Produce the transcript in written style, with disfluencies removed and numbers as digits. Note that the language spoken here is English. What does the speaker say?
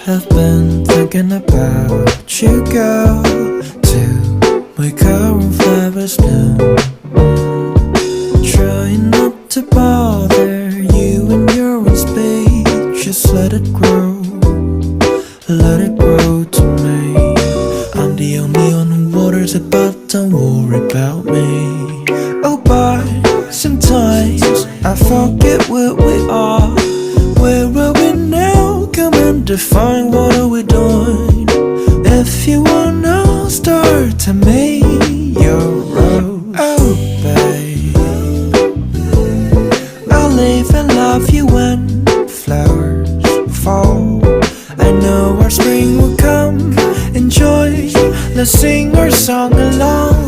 have been thinking about you, girl, till my current flowers bloom. Trying not to bother you when you're in space. Just let it grow to me. I'm the only one who waters it, but don't worry about me. Oh, but sometimes I forget where we are. Where are we now? Come and define, what are we doing? If you wanna start to make your road, oh babe, I'll live and love you when flowers fall. I know our spring will come. Enjoy, let's sing our song along.